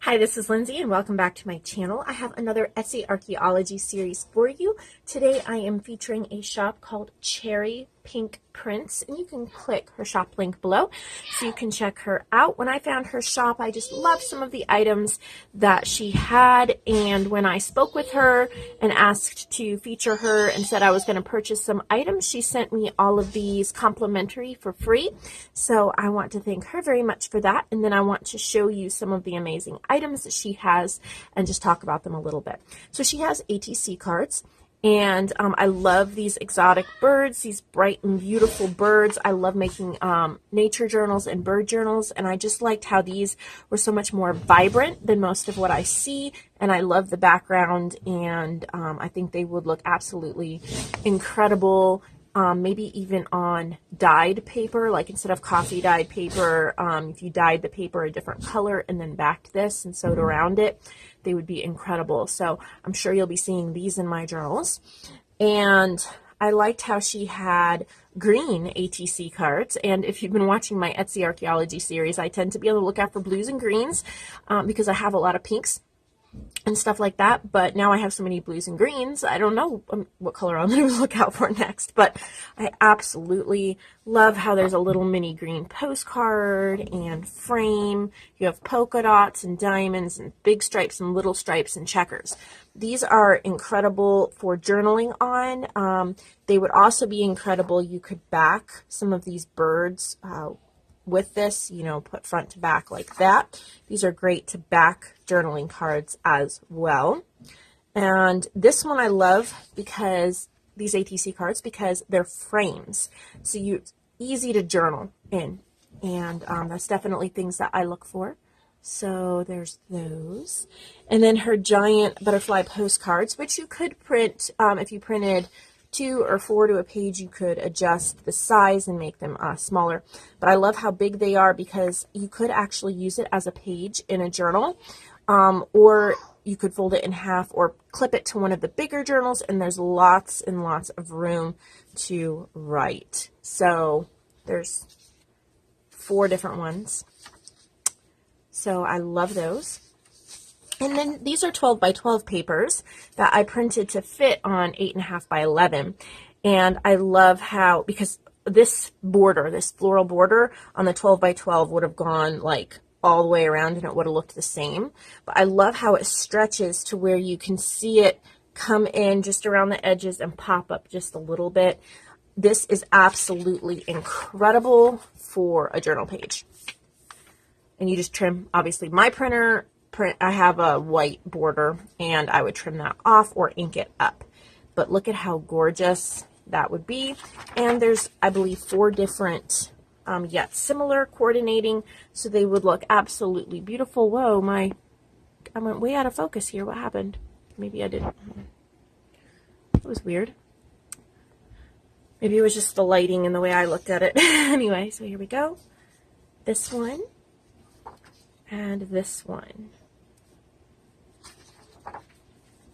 Hi, this is Lindsay and welcome back to my channel. I have another Etsy archaeology series for you. Today I am featuring a shop called Cherry Pink Prints, and you can click her shop link below so you can check her out. When I found her shop, I just loved some of the items that she had, and when I spoke with her and asked to feature her and said I was going to purchase some items, she sent me all of these complimentary for free. So I want to thank her very much for that, and then I want to show you some of the amazing items that she has and just talk about them a little bit. So she has ATC cards. And I love these exotic birds, these bright and beautiful birds. I love making nature journals and bird journals, and I just liked how these were so much more vibrant than most of what I see, and I love the background, and I think they would look absolutely incredible, maybe even on dyed paper, like instead of coffee dyed paper, if you dyed the paper a different color and then backed this and sewed around it, they would be incredible. So I'm sure you'll be seeing these in my journals. And I liked how she had green ATC cards. And if you've been watching my Etsy archaeology series, I tend to be on the lookout for blues and greens because I have a lot of pinks and stuff like that, but now I have so many blues and greens, I don't know what color I'm going to look out for next. But I absolutely love how there's a little mini green postcard and frame. You have polka dots and diamonds and big stripes and little stripes and checkers. These are incredible for journaling on. They would also be incredible. You could back some of these birds with this, you know, put front to back like that. These are great to back journaling cards as well. And this one I love because these ATC cards, because they're frames. So it's easy to journal in. And that's definitely things that I look for. So there's those. And then her giant butterfly postcards, which you could print if you printed 2 or 4 to a page. You could adjust the size and make them smaller, but I love how big they are because you could actually use it as a page in a journal, or you could fold it in half or clip it to one of the bigger journals, and there's lots and lots of room to write. So there's 4 different ones, so I love those. And then these are 12 by 12 papers that I printed to fit on 8.5 by 11. And I love how, because this border, this floral border on the 12 by 12 would have gone like all the way around and it would have looked the same. But I love how it stretches to where you can see it come in just around the edges and pop up just a little bit. This is absolutely incredible for a journal page. And you just trim, obviously my printer, I have a white border and I would trim that off or ink it up. But look at how gorgeous that would be. And there's, I believe, 4 different yet similar coordinating, so they would look absolutely beautiful. Whoa, I went way out of focus here. What happened? Maybe I didn't. It was weird. Maybe it was just the lighting and the way I looked at it. Anyway, so here we go. This one and this one.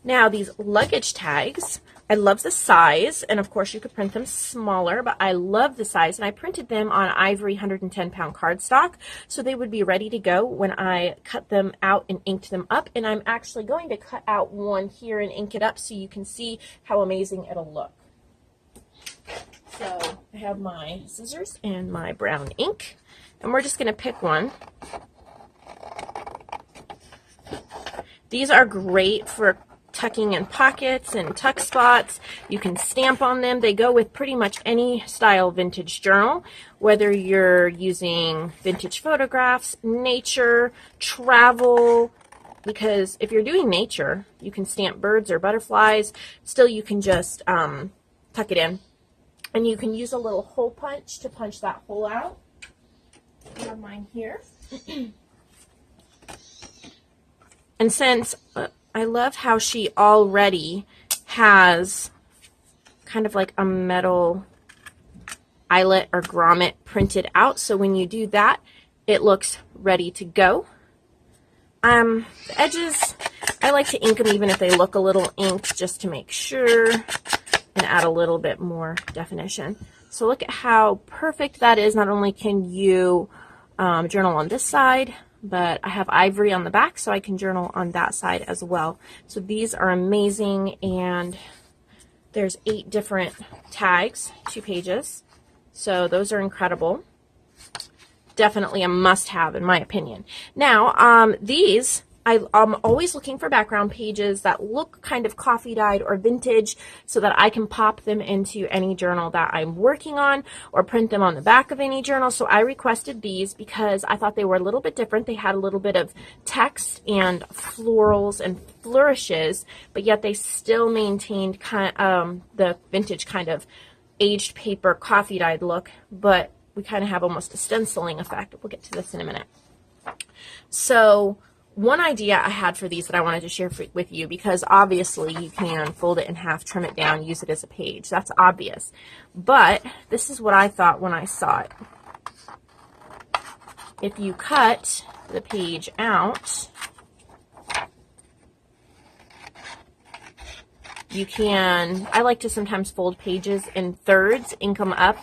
Now these luggage tags, I love the size, and of course you could print them smaller, but I love the size, and I printed them on ivory 110-pound cardstock, so they would be ready to go when I cut them out and inked them up. And I'm actually going to cut out one here and ink it up so you can see how amazing it'll look. So I have my scissors and my brown ink, and we're just going to pick one. These are great for tucking in pockets and tuck spots. You can stamp on them. They go with pretty much any style vintage journal, whether you're using vintage photographs, nature, travel, because if you're doing nature, you can stamp birds or butterflies. Still, you can just tuck it in. And you can use a little hole punch to punch that hole out. I have mine here. And since I love how she already has kind of like a metal eyelet or grommet printed out, so when you do that, it looks ready to go. The edges, I like to ink them even if they look a little inked, just to make sure and add a little bit more definition. So look at how perfect that is. Not only can you journal on this side, but I have ivory on the back so I can journal on that side as well. So these are amazing, and there's 8 different tags, 2 pages. So those are incredible. Definitely a must-have in my opinion. Now, these, I'm always looking for background pages that look kind of coffee dyed or vintage so that I can pop them into any journal that I'm working on or print them on the back of any journal. So I requested these because I thought they were a little bit different. They had a little bit of text and florals and flourishes, but yet they still maintained the vintage kind of aged paper coffee dyed look, but we kind of have almost a stenciling effect. We'll get to this in a minute. So one idea I had for these that I wanted to share with you, because obviously you can fold it in half, trim it down, use it as a page. That's obvious. But this is what I thought when I saw it. If you cut the page out, you can, I like to sometimes fold pages in thirds, ink them up,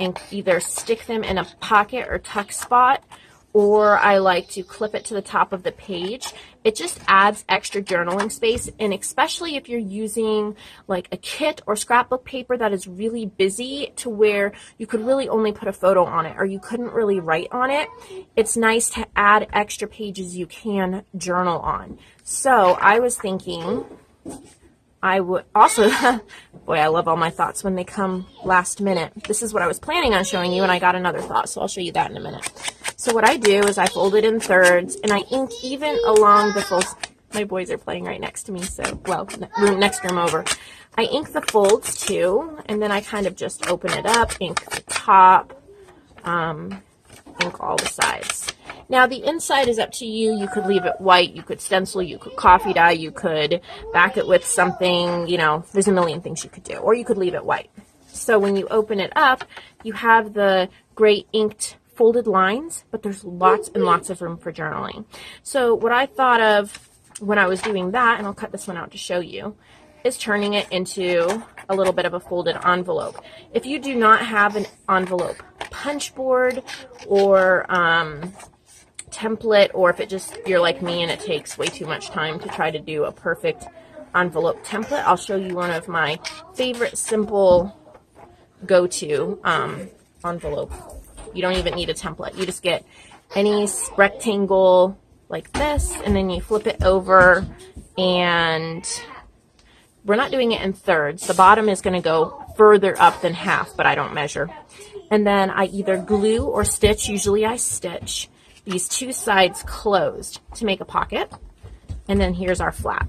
and either stick them in a pocket or tuck spot, or I like to clip it to the top of the page. It just adds extra journaling space, and especially if you're using like a kit or scrapbook paper that is really busy to where you could really only put a photo on it or you couldn't really write on it, it's nice to add extra pages you can journal on. So I was thinking I would also, boy, I love all my thoughts when they come last minute. This is what I was planning on showing you, and I got another thought, so I'll show you that in a minute. So what I do is I fold it in thirds, and I ink even along the folds. My boys are playing right next to me, so, well, next room over. I ink the folds too, and then I kind of just open it up, ink the top, ink all the sides. Now the inside is up to you. You could leave it white, you could stencil, you could coffee dye, you could back it with something, you know, there's a million things you could do, or you could leave it white. So when you open it up, you have the great inked folded lines, but there's lots and lots of room for journaling. So what I thought of when I was doing that, and I'll cut this one out to show you, is turning it into a little bit of a folded envelope. If you do not have an envelope punch board or template, or if it just, you're like me and it takes way too much time to try to do a perfect envelope template, I'll show you one of my favorite simple go-to envelope. You don't even need a template. You just get any rectangle like this, and then you flip it over, and we're not doing it in thirds. The bottom is going to go further up than half, but I don't measure. And then I either glue or stitch. Usually I stitch these 2 sides closed to make a pocket. And then here's our flap.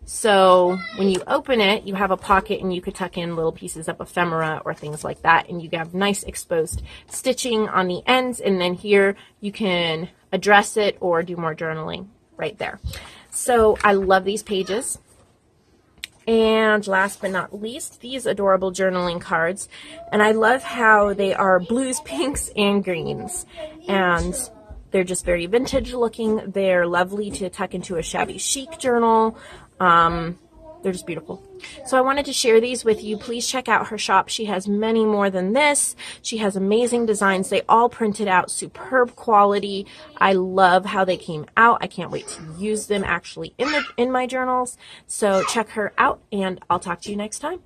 So when you open it, you have a pocket, and you could tuck in little pieces of ephemera or things like that, and you have nice exposed stitching on the ends, and then here you can address it or do more journaling right there. So I love these pages. And last but not least, these adorable journaling cards. And I love how they are blues, pinks, and greens. And they're just very vintage looking. They're lovely to tuck into a shabby chic journal. They're just beautiful. So I wanted to share these with you. Please check out her shop. She has many more than this. She has amazing designs. They all printed out, superb quality. I love how they came out. I can't wait to use them actually in my journals. So check her out, and I'll talk to you next time.